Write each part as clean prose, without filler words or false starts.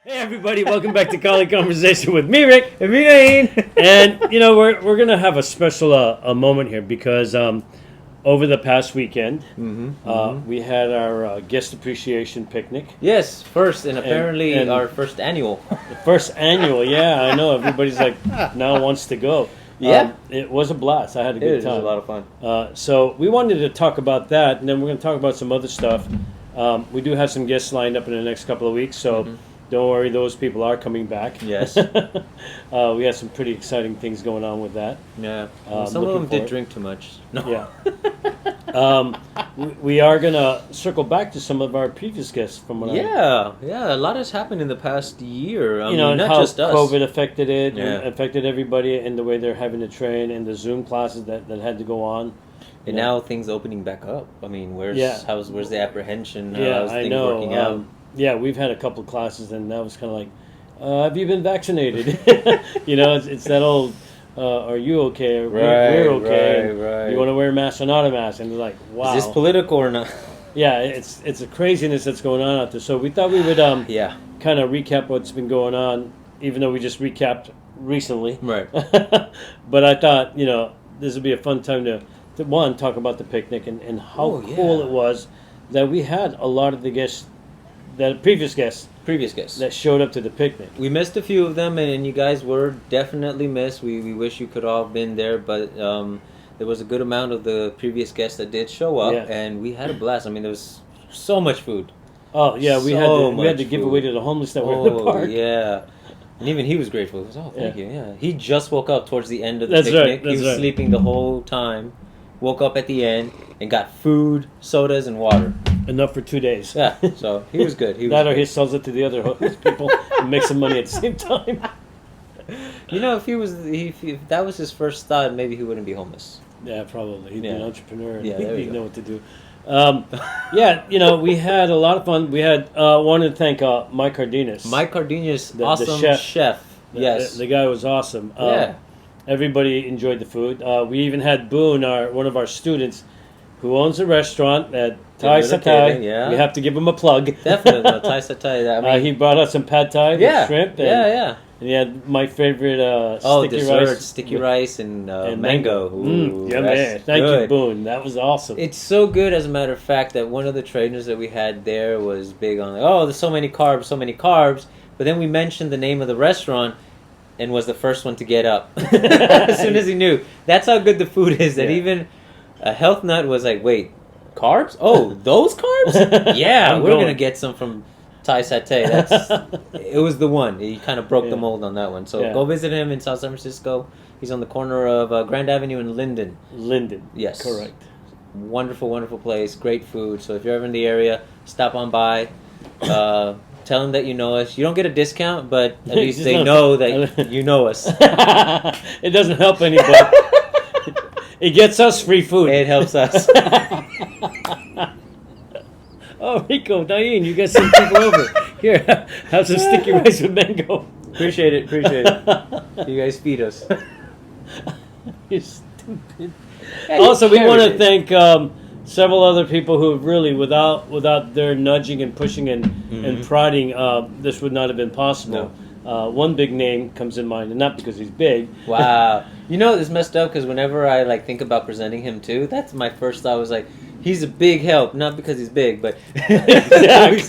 Hey everybody, welcome back to College Conversation with me, Rick. And me, Nain. And we're gonna have a special a moment here because over the past weekend we had our guest appreciation picnic. Yes, first and apparently and our first annual. The first annual, yeah, I know everybody's like now wants to go. Yeah. It was a blast. I had a good time. It was a lot of fun. So we wanted to talk about that, and then we're gonna talk about some other stuff. We do have some guests lined up in the next couple of weeks, so. Don't worry, those people are coming back. Yes. We had some pretty exciting things going on with that. Yeah. Some of them did drink too much. No. Yeah. We are going to circle back to some of our previous guests from what Yeah, a lot has happened in the past year. I mean, and not how just us. COVID affected it, Yeah. and affected everybody in the way they're having to train, and the Zoom classes that had to go on. And now things opening back up. I mean, where's the apprehension? How's I things know. working out? Yeah, we've had a couple of classes, and that was kind of like, have you been vaccinated? It's that old, are you okay? We're okay. Right. You want to wear a mask or not a mask? And they're like, wow. Is this political or not? Yeah, it's a craziness that's going on out there. So we thought we would kind of recap what's been going on, even though we just recapped recently. Right. But I thought, this would be a fun time to one, talk about the picnic and how cool it was that we had a lot of the guests, previous guests that showed up to the picnic. We missed a few of them, and you guys were definitely missed. We wish you could all have been there, but there was a good amount of the previous guests that did show up, and we had a blast. I mean, there was so much food. Oh yeah, we had to give away to the homeless that were in the park. Yeah. And even he was grateful. He was, thank you. Yeah, he just woke up towards the end of the That's picnic. Right. He was sleeping the whole time. Woke up at the end and got food, sodas, and water. Enough for 2 days. Yeah, so he was good. Or he sells it to the other homeless people and makes some money at the same time. If that was his first thought, maybe he wouldn't be homeless. Yeah, probably. He'd be an entrepreneur. Yeah, he'd know what to do. We had a lot of fun. We had wanted to thank Mike Cardenas. Mike Cardenas, the chef. Yes, the guy was awesome. Everybody enjoyed the food. We even had Boone, one of our students, who owns a restaurant at Thai Satay. Yeah. We have to give him a plug. Definitely, Thai Satay. He brought us some pad Thai with shrimp. And, And he had my favorite sticky rice and mango. Ooh, yummy. Thank you, Boone. That was awesome. It's so good, as a matter of fact, that one of the trainers that we had there was big on, there's so many carbs. But then we mentioned the name of the restaurant and was the first one to get up as soon as he knew. That's how good the food is, that even a health nut was like, wait, carbs? Oh, those carbs? Yeah, we're going to get some from Thai Satay. It was the one. He kind of broke the mold on that one. So go visit him in South San Francisco. He's on the corner of Grand Avenue and Linden. Yes. Correct. Wonderful, wonderful place. Great food. So if you're ever in the area, stop on by. Tell them that you know us. You don't get a discount, but at least they know that you know us. It doesn't help anybody. It gets us free food. It helps us. Oh, Rico, Diane, you got some people over. Here, have some sticky rice with mango. Appreciate it. You guys feed us. You're stupid. Also, we want to thank several other people who really, without their nudging and pushing and prodding, this would not have been possible. No. One big name comes in mind, and not because he's big. Wow. It's messed up because whenever I think about presenting him too, that's my first thought was like, he's a big help, not because he's big, but Dennis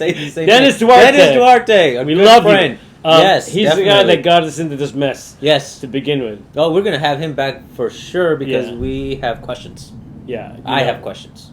Duarte. We love friend. You. Yes, he's definitely the guy that got us into this mess. Yes, to begin with. Oh, we're gonna have him back for sure because we have questions. Yeah, I have questions.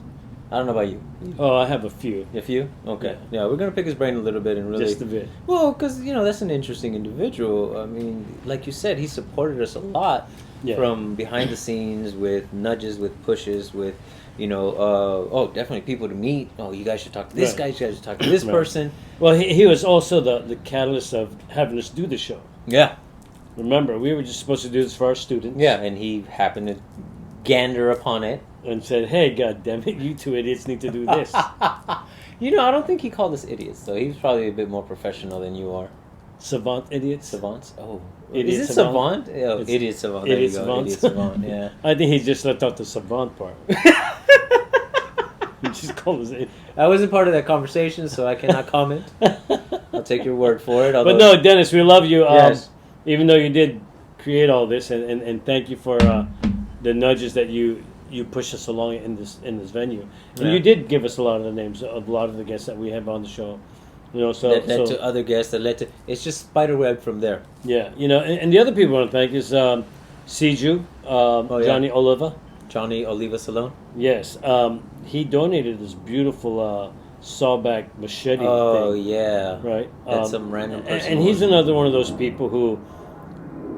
I don't know about you. Oh, I have a few. A few? Okay. Yeah, we're gonna pick his brain a little bit and really just a bit. Well, because that's an interesting individual. I mean, like you said, he supported us a lot from behind the scenes with nudges, with pushes, with. Definitely people to meet. Oh, you guys should talk to this guy. You guys should talk to this person. Well, he was also the catalyst of having us do the show. Yeah. Remember, we were just supposed to do this for our students. Yeah, and he happened to gander upon it. And said, hey, goddammit, you two idiots need to do this. I don't think he called us idiots, though. He was probably a bit more professional than you are. Savant idiots? Savants? Oh. Idiot is it savant? Oh, idiot savant. There you go. Idiot savant, yeah. I think he just left out the savant part. He just called us idiots. I wasn't part of that conversation, so I cannot comment. I'll take your word for it. But no, Dennis, we love you. Yes. Even though you did create all this, and thank you for the nudges that you push us along in this venue. And you did give us a lot of the names of a lot of the guests that we have on the show. So that led to other guests. That led to it's just spiderweb from there. Yeah, and the other people I want to thank is Siju, Johnny Oliva. Johnny Oliva Salone. Yes, he donated this beautiful sawback machete. Oh thing, yeah, right. That's some random person. And he's another one of those people who,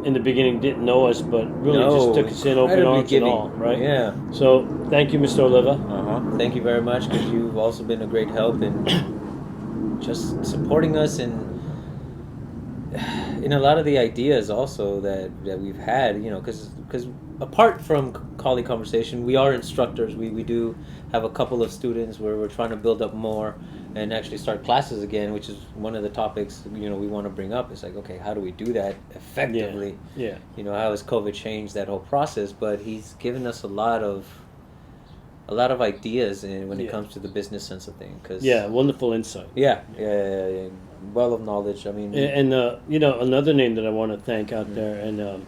in the beginning, didn't know us, but really just took us in open arms and all, right? Yeah. So thank you, Mr. Oliva. Thank you very much, because you've also been a great help in just supporting us in a lot of the ideas also that we've had. Because apart from colleague conversation, we are instructors. We do have a couple of students where we're trying to build up more and actually start classes again, which is one of the topics we want to bring up. It's like, okay, how do we do that effectively? Yeah. How has COVID changed that whole process? But he's given us a lot of ideas when it comes to the business sense of things. Wonderful insight. Yeah. Well of knowledge. I mean, and another name that I want to thank out there, and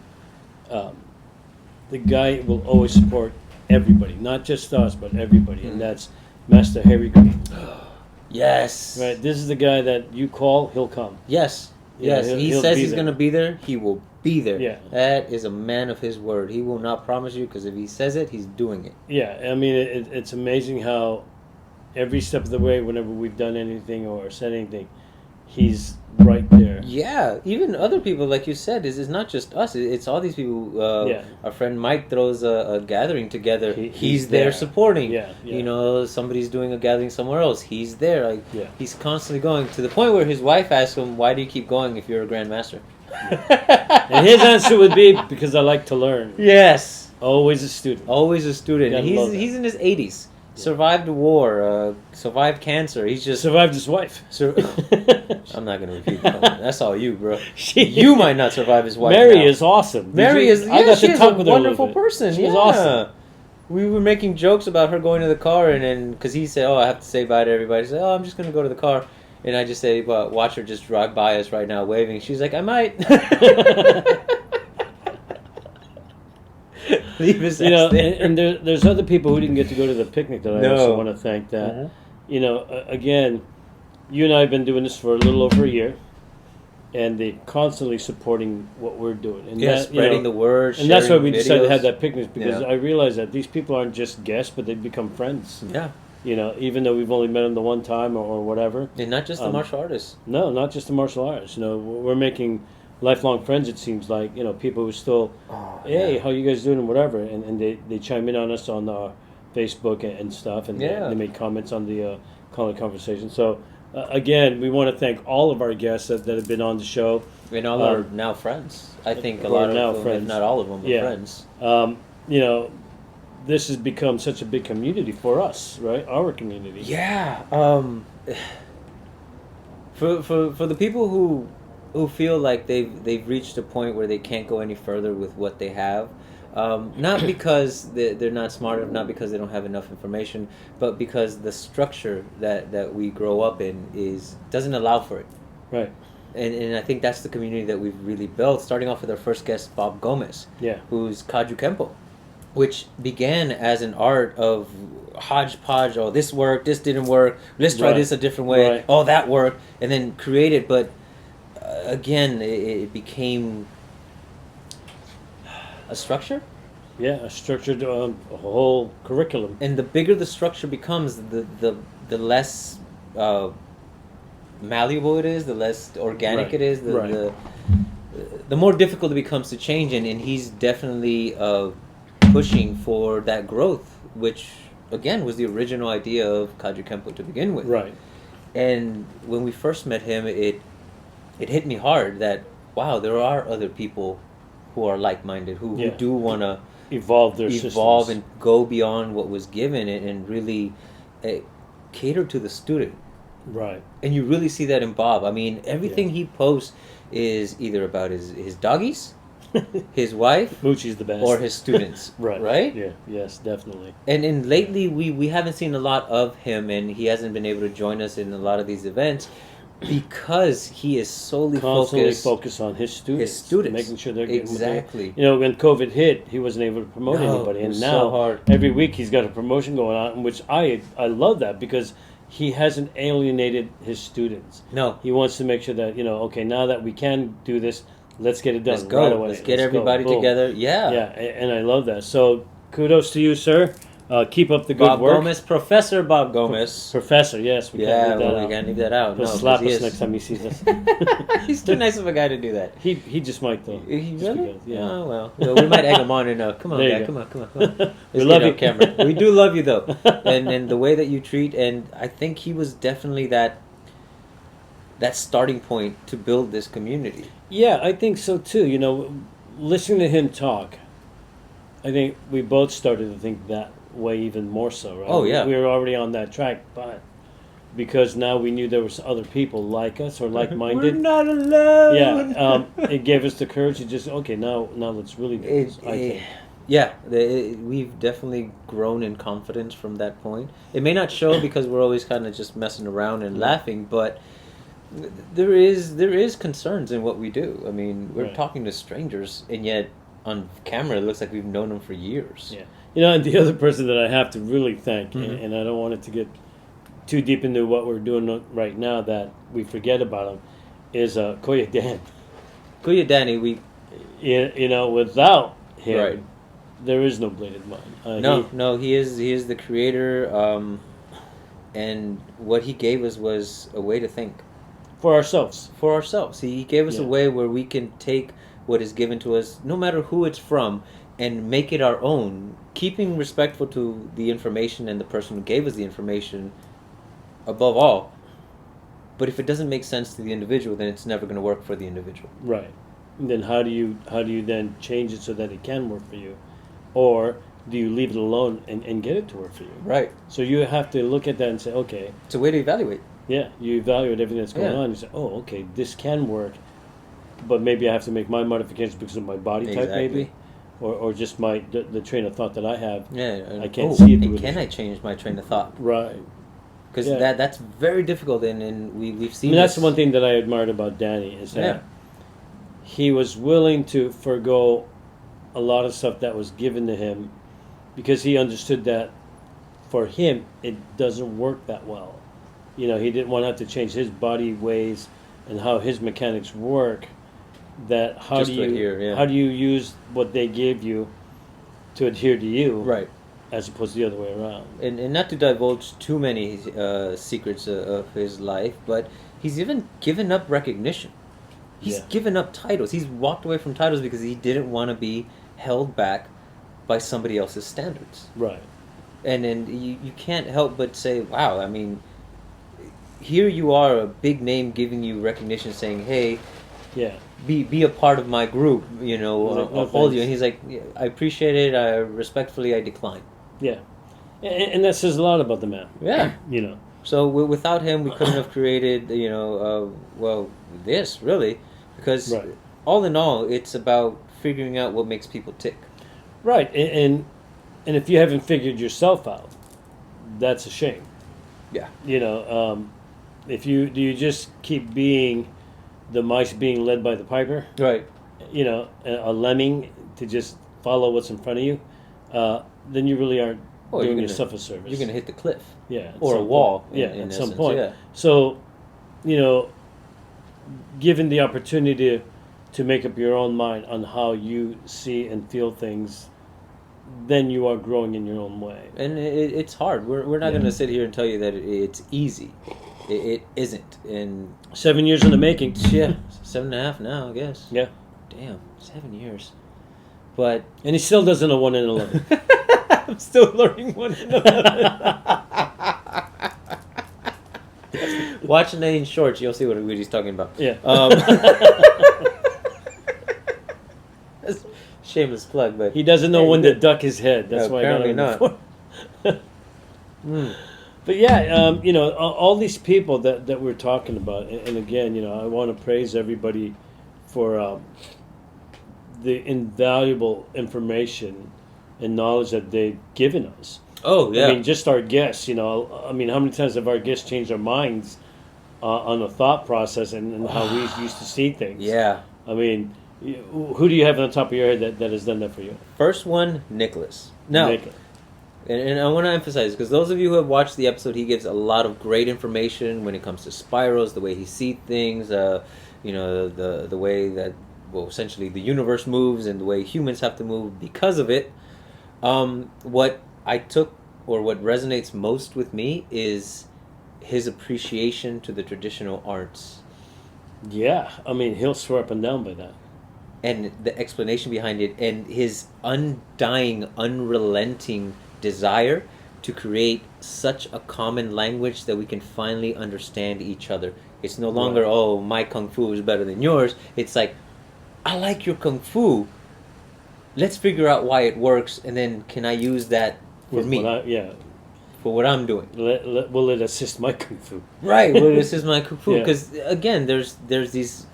the guy will always support everybody, not just us, but everybody, and that's Master Harry Green. Yes. Right. This is the guy that you call, he'll come. Yes. Yeah, yes. He says he's going to be there. He will be there. Yeah. That is a man of his word. He will not promise you, because if he says it, he's doing it. Yeah. I mean, it's amazing how every step of the way, whenever we've done anything or said anything, he's right there. Yeah. Even other people, like you said, it's not just us. It's all these people. Our friend Mike throws a gathering together. He's there supporting. Yeah. Somebody's doing a gathering somewhere else. He's there. He's constantly going, to the point where his wife asks him, "Why do you keep going if you're a grandmaster?" And his answer would be, "Because I like to learn." Yes. Always a student. Always a student. And he's in his 80s. Survived the war. Survived cancer. He's just survived his wife. I'm not going to repeat that. That's all you, bro. You might not survive his wife. Mary is awesome. Mary is. I got to talk with her. Wonderful person. She was awesome. We were making jokes about her going to the car, and then because he said, "Oh, I have to say bye to everybody." He said, "Oh, I'm just going to go to the car," and I just say, "Well, watch her just drive by us right now, waving." She's like, "I might." Leave his ass there. And there's other people who didn't get to go to the picnic that I also want to thank. That again, you and I have been doing this for a little over a year, and they're constantly supporting what we're doing. And spreading the word. And that's why we decided to have that picnic, because I realized that these people aren't just guests, but they've become friends. Yeah. Even though we've only met them the one time or whatever. And not just the martial artists. No, not just the martial artists. We're making lifelong friends, it seems like. People who still, hey, how you guys doing and whatever, and they chime in on us on our Facebook and stuff, and they make comments on the conversation. So again, we want to thank all of our guests that have been on the show, and all our now friends. I think a lot of them, friends. If not all of them, are friends. This has become such a big community for us, right? Our community. Yeah. For the people who feel like they've reached a point where they can't go any further with what they have, not because they're not smart enough, not because they don't have enough information, but because the structure that we grow up in doesn't allow for it. Right. And I think that's the community that we've really built, starting off with our first guest, Bob Gomez, who's Kaju Kempo, which began as an art of hodgepodge. Oh, this worked, this didn't work, let's try this a different way. Right. Oh, that worked, and then created. But again, it became a structure. Yeah, a structured whole curriculum. And the bigger the structure becomes, the less malleable it is, the less organic it is, the more difficult it becomes to change. And he's definitely pushing for that growth, which again was the original idea of Kaju Kempo to begin with. Right. And when we first met him, it hit me hard that, wow, there are other people who are like-minded, who do want to evolve systems and go beyond what was given, and really cater to the student. Right. And you really see that in Bob. I mean, everything he posts is either about his doggies, his wife, Moochie's the best, or his students. Right? Yeah. Yes, definitely. And lately we haven't seen a lot of him, and he hasn't been able to join us in a lot of these events. because he is solely constantly focused focused on his students, making sure they're getting exactly. You know, when COVID hit, he wasn't able to promote anybody, it and was now so hard. every week he's got a promotion going on, which I love that because he hasn't alienated his students. No, He wants to make sure that, you know, okay, now that we can do this, let's get it done let's go. right away. Let's get everybody together. Yeah, Yeah, and I love that. So kudos to you, sir. Keep up the good Bob work. Gomez, Professor Bob Gomez. Professor, yes, we Yeah, can't leave that well, out. we can't leave that out. He'll No, slap 'cause he us is- next time he sees us. He's too nice of a guy to do that. He just might though. He Just really? because, yeah. Oh well. Well, we might egg him on and come on, There you guy, go. come on. Let's We get love it you. on camera. We do love you though, and the way that you treat, and I think he was definitely that starting point to build this community. Yeah, I think so too. You know, listening to him talk, I think we both started to think that way even more so, right? Oh, yeah. We were already on that track, but because now we knew there was other people like us or like-minded. We're not alone. Yeah, it gave us the courage to just now let's really do this. I think. Yeah, we've definitely grown in confidence from that point. It may not show because we're always kind of just messing around and laughing, but there is concerns in what we do. I mean, we're Right. talking to strangers, and yet on camera it looks like we've known them for years. Yeah, you know, and the other person that I have to really thank, Mhm. and I don't want it to get too deep into what we're doing right now that we forget about him, is Koya Dan. Kuya Danny, we You know, without him, Right. there is no Bladed Mind. he is the creator, and what he gave us was a way to think For ourselves. for ourselves. He gave us a Yeah. way where we can take what is given to us, no matter who it's from, and make it our own, keeping respectful to the information and the person who gave us the information above all. But if it doesn't make sense to the individual, then it's never going to work for the individual. Right. And then how do you then change it so that it can work for you? Or do you leave it alone and get it to work for you? Right. So you have to look at that and say, okay, It's a way to evaluate. yeah, you evaluate everything that's going Yeah. on. You say, oh, okay, this can work, but maybe I have to make my modifications because of my body type, maybe, or just the train of thought that I have. Yeah. I can't see it. And can I change my train of thought? Right. Because Yeah. that's very difficult, and we've I seen. mean, that's this. the one thing that I admired about Danny is that Yeah. he was willing to forgo a lot of stuff that was given to him because he understood that for him it doesn't work that well. You know, he didn't want to have to change his body ways and how his mechanics work. That how Just do to you adhere, yeah. how do you use what they gave you to adhere to you, Right. as opposed to the other way around. And not to divulge too many secrets of his life, but he's even given up recognition. He's Yeah. given up titles. He's walked away from titles because he didn't want to be held back by somebody else's standards. Right. And then you can't help but say, wow, I mean, here you are, a big name giving you recognition, saying, hey, Yeah. be a part of my group, you know, He's like, I'll "No, hold you. thanks." And he's like, yeah, I appreciate it, I decline. Yeah. And that says a lot about the man. Yeah. You know. So without him, we couldn't have created, you know, this really, because Right. all in all, it's about figuring out what makes people tick. Right, and if you haven't figured yourself out, that's a shame. Yeah. You know, if you just keep being the mice being led by the piper, Right. you know, a lemming to just follow what's in front of you, then you really aren't Well, you're doing gonna- yourself a service. You're going to hit the cliff. yeah, at or a some wall, point. Yeah, in at some essence, point. yeah. So, you know, given the opportunity to make up your own mind on how you see and feel things, then you are growing in your own way. And it's hard. We're not Yeah. going to sit here and tell you that it's easy. It isn't. And 7 years in the making. yeah, 7.5 now, I guess. Yeah. Damn, 7 years. But And he still doesn't know 1 in 11. I'm still learning one. Watch Nate in shorts, you'll see what he's talking about. Yeah. That's a shameless plug, but He doesn't know Hey, when you- to duck his head. That's No, why I got apparently him not. before. Mm. But yeah, you know, all these people that we're talking about, and again, you know, I want to praise everybody for the invaluable information and knowledge that they've given us. Oh yeah. I mean, just our guests, you know, I mean, how many times have our guests changed our minds on the thought process and how we used to see things. Yeah. I mean, who do you have on the top of your head that has done that for you? First one, Nicholas. No. And I want to emphasize, because those of you who have watched the episode, he gives a lot of great information when it comes to spirals, the way he sees things, the way that, essentially the universe moves and the way humans have to move because of it. What I took, or what resonates most with me, is his appreciation to the traditional arts. Yeah, I mean, he'll swear up and down by that. And the explanation behind it, and his undying, unrelenting desire to create such a common language that we can finally understand each other. It's no longer, oh, my kung fu is better than yours. It's like, I like your kung fu. Let's figure out why it works, and then can I use that for me? For what I'm doing. Will it assist my kung fu? Right, will it assist my kung fu? Because, again, there's these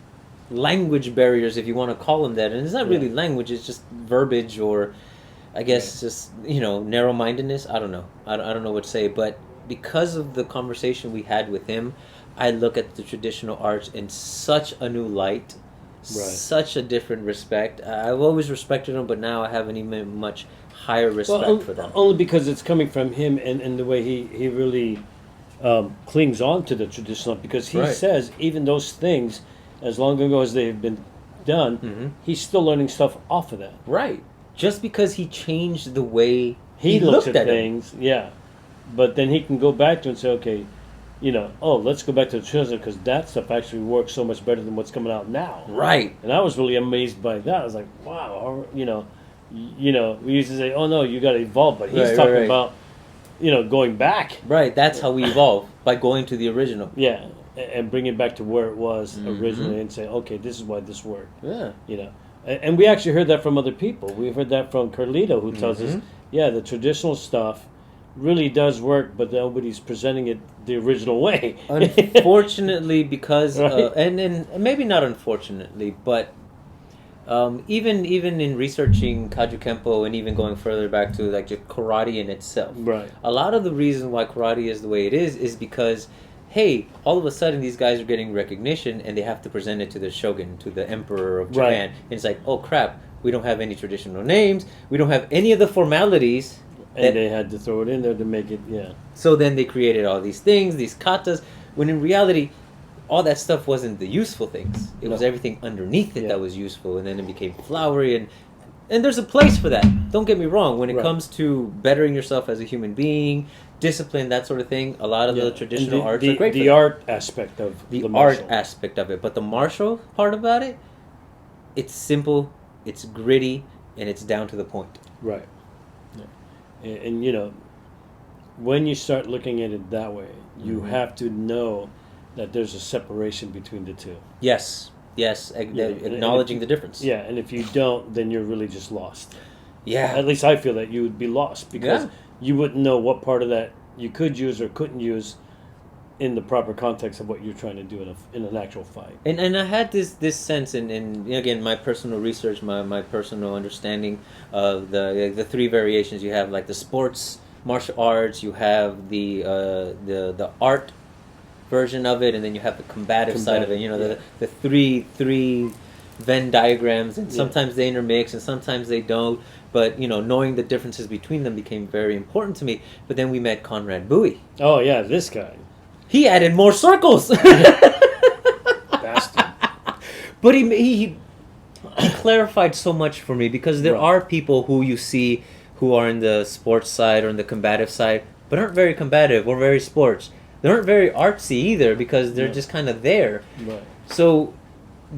language barriers, if you want to call them that. And it's not really language, it's just verbiage, or I guess just, narrow-mindedness. I don't know. I don't know what to say. But because of the conversation we had with him, I look at the traditional arts in such a new light, such a different respect. I've always respected them, but now I have an even much higher respect for them. Only because it's coming from him and the way he really clings on to the traditional, because he says even those things, as long ago as they've been done, he's still learning stuff off of that. Right. Just because he changed the way he looks at things, but then he can go back to and say, okay, let's go back to the traditional, because that stuff actually works so much better than what's coming out now. Right. And I was really amazed by that. I was like, wow, we used to say, oh no, you got to evolve, but he's talking about, going back. Right. That's how we evolve, by going to the original. Yeah, and bring it back to where it was originally, and say, okay, this is why this worked. Yeah. And we actually heard that from other people. We heard that from Carlito, who tells us, the traditional stuff really does work, but nobody's presenting it the original way. Unfortunately, because and maybe not unfortunately, but even in researching Kaju Kempo, and even going further back to like just karate in itself, a lot of the reason why karate is the way it is because, hey, all of a sudden these guys are getting recognition and they have to present it to the shogun, to the emperor of Japan. And it's like, oh crap, we don't have any traditional names, we don't have any of the formalities. And they had to throw it in there to make it, So then they created all these things, these katas, when in reality, all that stuff wasn't the useful things. It was everything underneath it that was useful, and then it became flowery, and there's a place for that. Don't get me wrong. When it comes to bettering yourself as a human being, discipline, that sort of thing, a lot of the traditional arts are great for the art aspect of the art aspect of it. But the martial part about it, it's simple, it's gritty, and it's down to the point. Right. And when you start looking at it that way, you have to know that there's a separation between the two. Yes, acknowledging the difference. Yeah, and if you don't, then you're really just lost. Yeah. At least I feel that you would be lost, because you wouldn't know what part of that you could use or couldn't use in the proper context of what you're trying to do in an actual fight. And I had this sense, and again, my personal research, my personal understanding of the three variations you have, like the sports martial arts, you have the art version of it, and then you have the combative side of it. The three Venn diagrams, and sometimes they intermix and sometimes they don't. But knowing the differences between them became very important to me. But then we met Conrad Bowie. Oh yeah, this guy. He added more circles. Bastard. But he clarified so much for me, because there are people who you see who are in the sports side or in the combative side, but aren't very combative or very sports. They aren't very artsy either, because they're just kind of there. Right. So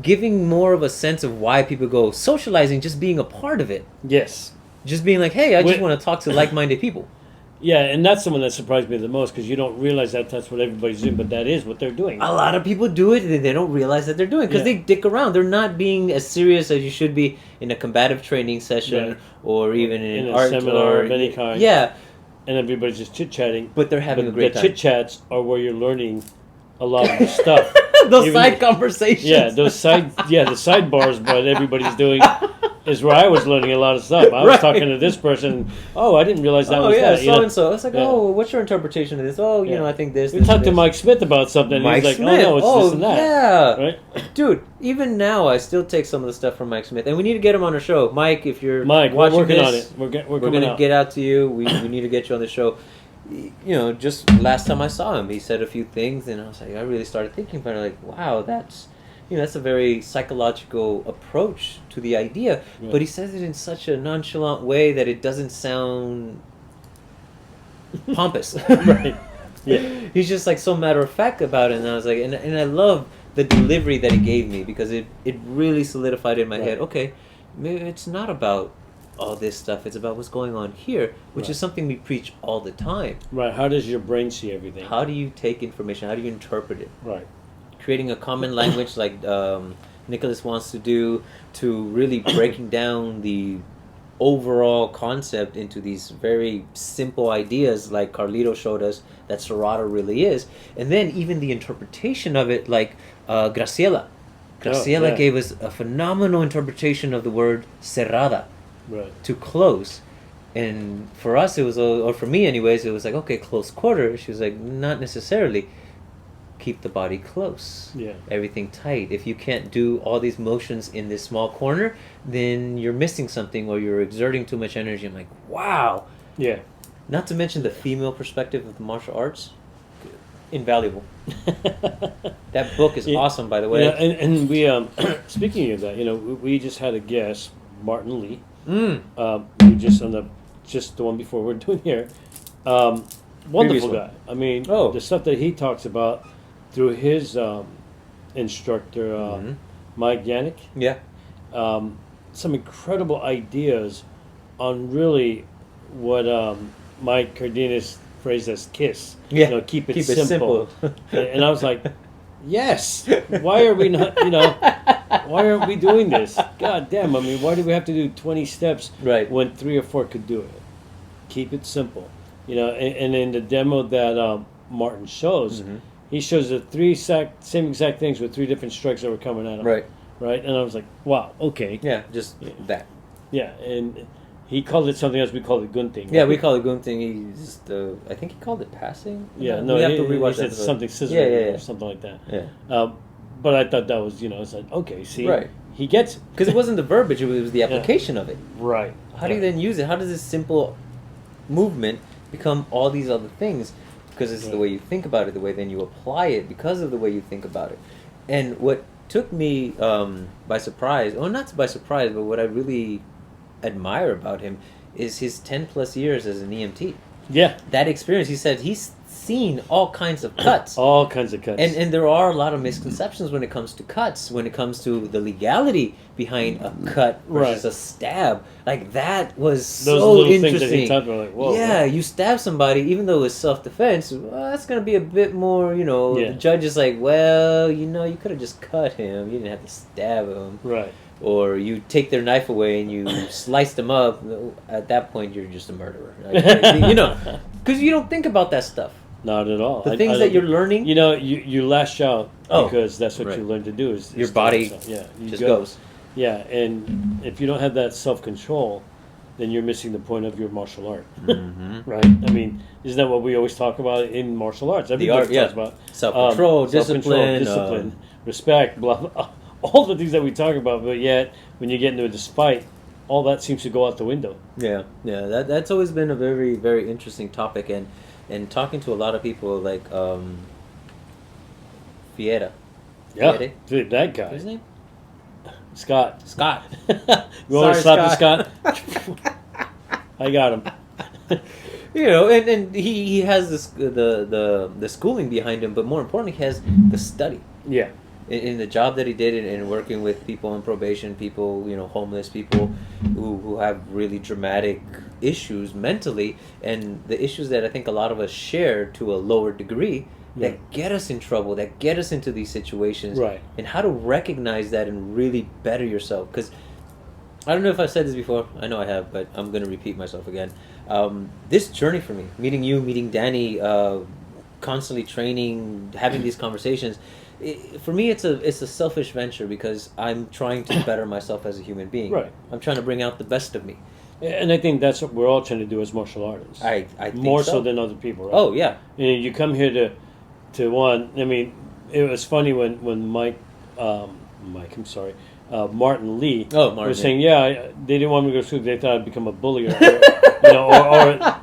giving more of a sense of why people go socializing, just being a part of it. Yes. Just being like, hey, I just want to talk to like-minded people. Yeah, and that's the one that surprised me the most, because you don't realize that that's what everybody's doing, but that is what they're doing. A lot of people do it, and they don't realize that they're doing it, because they dick around. They're not being as serious as you should be in a combative training session, or even in an art seminar of any kind. Yeah. And everybody's just chit-chatting. But they're having a great time. The chit-chats are where you're learning a lot of the stuff. Those side conversations. Yeah, the sidebars, what everybody's doing. is where I was learning a lot of stuff. I was Right. talking to this person. Oh, I didn't realize that Oh was yeah, that. You so know? and so. It's like, Yeah. oh, what's your interpretation of this? Oh, you Yeah. know, I think this. We this, talked to this. Mike Smith about something. Mike He's like, Smith. oh no, it's this and that. Yeah, Right? dude. Even now, I still take some of the stuff from Mike Smith, and we need to get him on our show. Mike, if you're Mike, we're watching working this, on it. We're we're coming gonna out. get out to you. We need to get you on the show. You know, just last time I saw him, he said a few things, and I was like, I really started thinking about it. Like, wow, that's that's a very psychological approach to the idea. Yeah. But he says it in such a nonchalant way that it doesn't sound pompous. Right. Yeah. He's just like so matter of fact about it, and I was like, and I love the delivery that he gave me because it really solidified in my Right. head. Okay, maybe it's not about all this stuff. It's about what's going on here, which Right. is something we preach all the time. Right. How does your brain see everything? How do you take information? How do you interpret it? Right. Creating a common language like Nicholas wants to do, to really breaking down the overall concept into these very simple ideas like Carlito showed us that Serrata really is, and then even the interpretation of it like Graciela yeah. gave us a phenomenal interpretation of the word cerrada, Right. to close. And for us it was, or for me anyways, it was like, okay, close quarter. She was like, not necessarily. Keep the body close. Yeah. Everything tight. If you can't do all these motions in this small corner, then you're missing something or you're exerting too much energy. I'm like, wow. Yeah. Not to mention the female perspective of the martial arts. Invaluable. That book is Yeah. awesome, by the way. Yeah, and we speaking of that, we just had a guest, Martin Lee. Who just on the one before we're doing here. Wonderful Previous guy. I mean, Oh. the stuff that he talks about through his instructor, Mhm. Mike Yannick. Yeah. Some incredible ideas on really what Mike Cardenas phrased as KISS. Yeah. Keep it Keep it simple. simple. And I was like, yes. Why are we not? Why aren't we doing this? God damn! I mean, why do we have to do 20 steps Right. when 3 or 4 could do it? Keep it simple. And in the demo that Martin shows, Mhm. he shows the same exact things with 3 different strikes that were coming at him. Right. Right. And I was like, wow. Okay. Yeah, just that. Yeah. And he called it something else. We called it gunting. Yeah, we call it gunting. He's I think he called it passing. Yeah. We No. have He to rewatch said that episode. something scissor Yeah. or something like that. Yeah. But I thought that was it's like, okay, see, Right. he gets it. Because it wasn't the verbiage; it was the application of it. Right. How do you then use it? How does this simple movement become all these other things? Because it's the Right. way you think about it, the way then you apply it because of the way you think about it. And what took me by surprise, or not by surprise, but what I really admire about him is his 10 plus years as an EMT. Yeah. That experience, he said he's seen all kinds of cuts. All kinds of cuts. And there are a lot of misconceptions when it comes to cuts, when it comes to the legality behind a cut versus Right. a stab. Like, that was those so little interesting. things that he talked about, like, whoa. Yeah, you stab somebody, even though it's self-defense, well, that's going to be a bit more, Yeah. the judge is like, well, you could have just cut him. You didn't have to stab him. Right. Or you take their knife away and you slice them up. At that point, you're just a murderer. Because you don't think about that stuff. Not at all. The things that you're learning, you lash out Oh, because that's what right. you learn to do. Is your to body lash out. Yeah, you just go. goes. Yeah, and if you don't have that self-control, then you're missing the point of your martial art. Mm-hmm. Right? I mean, isn't that what we always talk about in martial arts? Everybody art, yeah. talks about Self-control, discipline, discipline, respect, blah, blah, all the things that we talk about. But yet, when you get into a fight, all that seems to go out the window. Yeah. That's always been a very, very interesting topic, and talking to a lot of people like Fiera. Yeah, Fiere? dude, that guy, What's his name? Scott. You want to Sorry, slap the Scott? I got him. And he has this the schooling behind him, but more importantly, he has the study. Yeah. In the job that he did in working with people on probation, people, homeless people who have really dramatic issues mentally, and the issues that I think a lot of us share to a lower degree that get us in trouble, that get us into these situations, Right. and how to recognize that and really better yourself. Because I don't know if I've said this before. I know I have, but I'm going to repeat myself again. This journey for me, meeting you, meeting Danny, constantly training, having these conversations, for me, it's a selfish venture because I'm trying to better myself as a human being. Right. I'm trying to bring out the best of me. And I think that's what we're all trying to do as martial artists. I think more so. so than other people, right? Oh yeah. You come here to one. I mean, it was funny when I'm sorry, Martin Lee was saying, they didn't want me to go to school. They thought I'd become a bully, or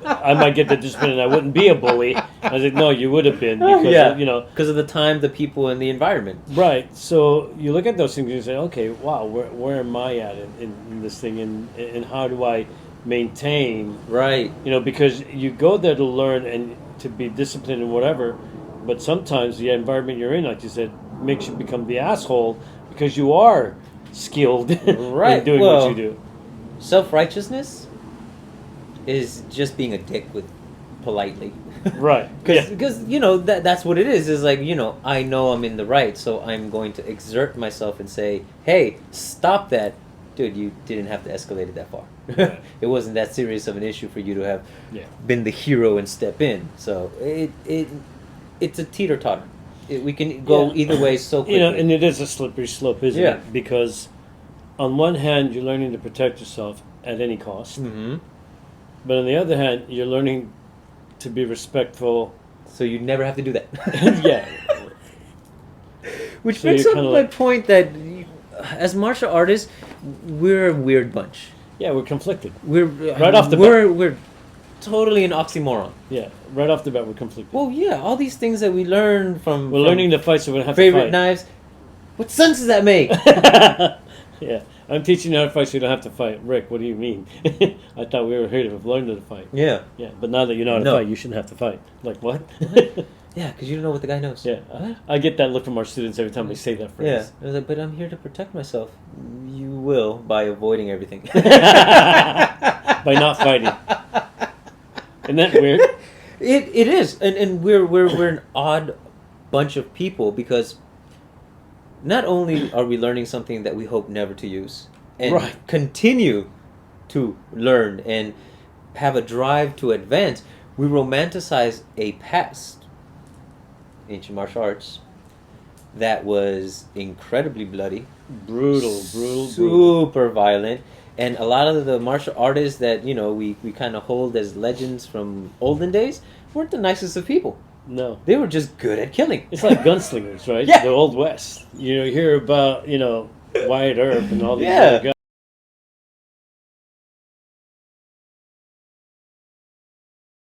I might get the discipline and I wouldn't be a bully. I was like, no, you would have been because of the time, the people, and the environment. Right. So you look at those things and you say, okay, wow, where am I at in this thing, and how do I maintain? Right. Because you go there to learn and to be disciplined and whatever, but sometimes the environment you're in, like you said, makes you become the asshole because you are skilled in doing what you do. Self-righteousness is just being a dick with politely. Right. Because that's what it is. Is like, I know I'm in the right, so I'm going to exert myself and say, hey, stop that. Dude, you didn't have to escalate it that far. Right. It wasn't that serious of an issue for you to have been the hero and step in. So it's a teeter-totter. We can go either way so quickly. And it is a slippery slope, isn't it? Because on one hand, you're learning to protect yourself at any cost. Mm-hmm. But on the other hand, you're learning to be respectful. So you never have to do that. Yeah. Which brings up my point that as martial artists, we're a weird bunch. Yeah, we're conflicted. We're totally an oxymoron. Yeah, right off the bat, we're conflicted. Well, yeah, all these things that we learn from... We're learning to fight, so we don't have favorite to fight. knives. What sense does that make? Yeah, I'm teaching you how to fight, so you don't have to fight. Rick, what do you mean? I thought we were here to learn to fight. Yeah. Yeah, but now that you know how to fight, you shouldn't have to fight. Like, what? Yeah, because you don't know what the guy knows. Yeah, what? I get that look from our students every time we say that phrase. Yeah, I was like, but I'm here to protect myself. You will by avoiding everything. By not fighting. Isn't that weird? It is, and we're an odd bunch of people because not only are we learning something that we hope never to use, and continue to learn and have a drive to advance, we romanticize a past, ancient martial arts, that was incredibly bloody, brutal, super violent. And a lot of the martial artists that, we kind of hold as legends from olden days weren't the nicest of people. No. They were just good at killing. It's like gunslingers, right? Yeah. The Old West. You hear about, Wyatt Earp and all these other